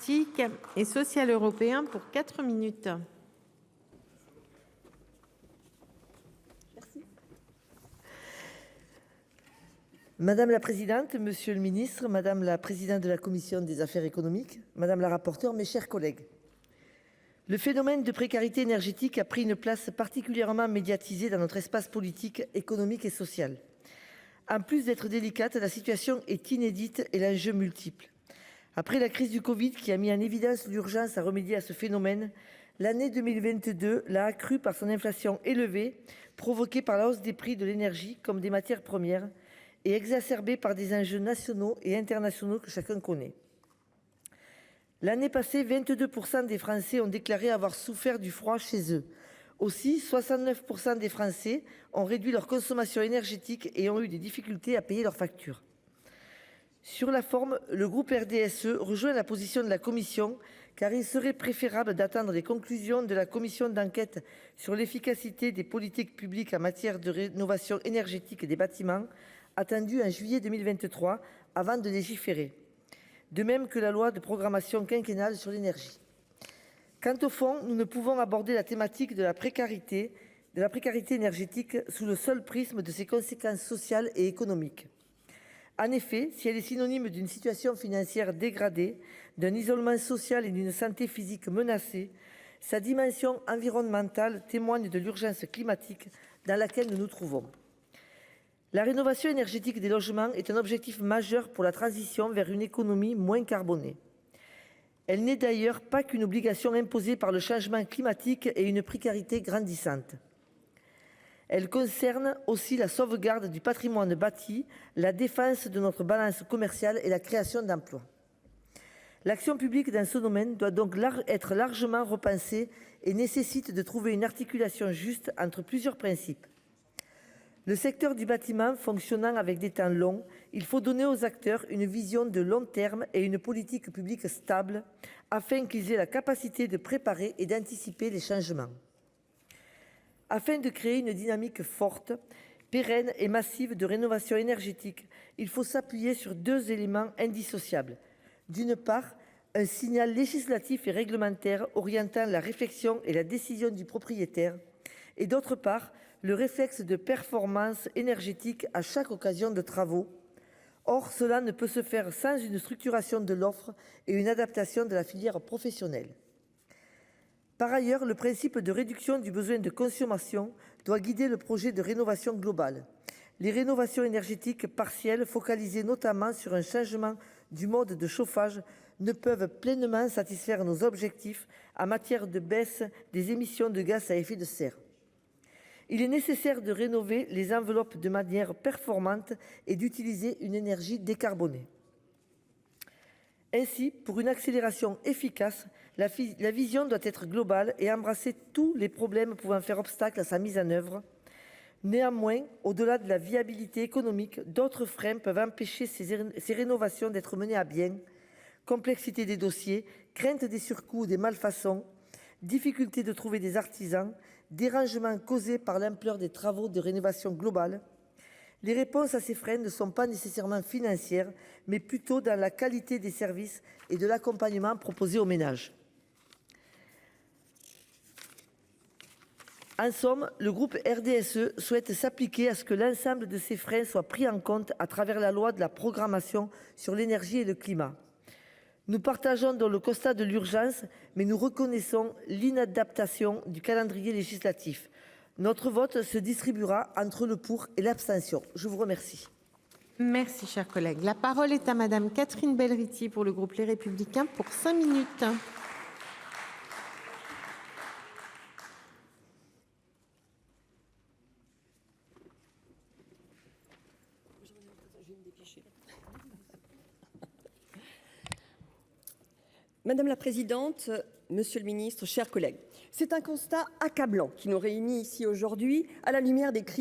démocratique et social européen pour 4 minutes. Madame la présidente, monsieur le ministre, madame la présidente de la commission des affaires économiques, madame la rapporteure, mes chers collègues. Le phénomène de précarité énergétique a pris une place particulièrement médiatisée dans notre espace politique, économique et social. En plus d'être délicate, la situation est inédite et l'enjeu multiple. Après la crise du Covid qui a mis en évidence l'urgence à remédier à ce phénomène, l'année 2022 l'a accru par son inflation élevée, provoquée par la hausse des prix de l'énergie comme des matières premières, et exacerbée par des enjeux nationaux et internationaux que chacun connaît. L'année passée, 22% des Français ont déclaré avoir souffert du froid chez eux. Aussi, 69% des Français ont réduit leur consommation énergétique et ont eu des difficultés à payer leurs factures. Sur la forme, le groupe RDSE rejoint la position de la Commission, car il serait préférable d'attendre les conclusions de la commission d'enquête sur l'efficacité des politiques publiques en matière de rénovation énergétique des bâtiments, attendue en juillet 2023, avant de légiférer. De même que la loi de programmation quinquennale sur l'énergie. Quant au fond, nous ne pouvons aborder la thématique de la précarité énergétique sous le seul prisme de ses conséquences sociales et économiques. En effet, si elle est synonyme d'une situation financière dégradée, d'un isolement social et d'une santé physique menacée, sa dimension environnementale témoigne de l'urgence climatique dans laquelle nous nous trouvons. La rénovation énergétique des logements est un objectif majeur pour la transition vers une économie moins carbonée. Elle n'est d'ailleurs pas qu'une obligation imposée par le changement climatique et une précarité grandissante. Elle concerne aussi la sauvegarde du patrimoine bâti, la défense de notre balance commerciale et la création d'emplois. L'action publique dans ce domaine doit donc être largement repensée et nécessite de trouver une articulation juste entre plusieurs principes. Le secteur du bâtiment fonctionnant avec des temps longs, il faut donner aux acteurs une vision de long terme et une politique publique stable afin qu'ils aient la capacité de préparer et d'anticiper les changements. Afin de créer une dynamique forte, pérenne et massive de rénovation énergétique, il faut s'appuyer sur deux éléments indissociables. D'une part, un signal législatif et réglementaire orientant la réflexion et la décision du propriétaire, et d'autre part, le réflexe de performance énergétique à chaque occasion de travaux. Or, cela ne peut se faire sans une structuration de l'offre et une adaptation de la filière professionnelle. Par ailleurs, le principe de réduction du besoin de consommation doit guider le projet de rénovation globale. Les rénovations énergétiques partielles, focalisées notamment sur un changement du mode de chauffage, ne peuvent pleinement satisfaire nos objectifs en matière de baisse des émissions de gaz à effet de serre. Il est nécessaire de rénover les enveloppes de manière performante et d'utiliser une énergie décarbonée. Ainsi, pour une accélération efficace, la vision doit être globale et embrasser tous les problèmes pouvant faire obstacle à sa mise en œuvre. Néanmoins, au-delà de la viabilité économique, d'autres freins peuvent empêcher ces rénovations d'être menées à bien. Complexité des dossiers, crainte des surcoûts ou des malfaçons, difficulté de trouver des artisans, dérangements causés par l'ampleur des travaux de rénovation globale. Les réponses à ces freins ne sont pas nécessairement financières, mais plutôt dans la qualité des services et de l'accompagnement proposé aux ménages. En somme, le groupe RDSE souhaite s'appliquer à ce que l'ensemble de ces freins soient pris en compte à travers la loi de la programmation sur l'énergie et le climat. Nous partageons donc le constat de l'urgence, mais nous reconnaissons l'inadaptation du calendrier législatif. Notre vote se distribuera entre le pour et l'abstention. Je vous remercie. Merci, cher collègue. La parole est à Madame Catherine Belrhiti pour le groupe Les Républicains pour 5 minutes. Madame la présidente, monsieur le ministre, chers collègues, c'est un constat accablant qui nous réunit ici aujourd'hui à la lumière des crises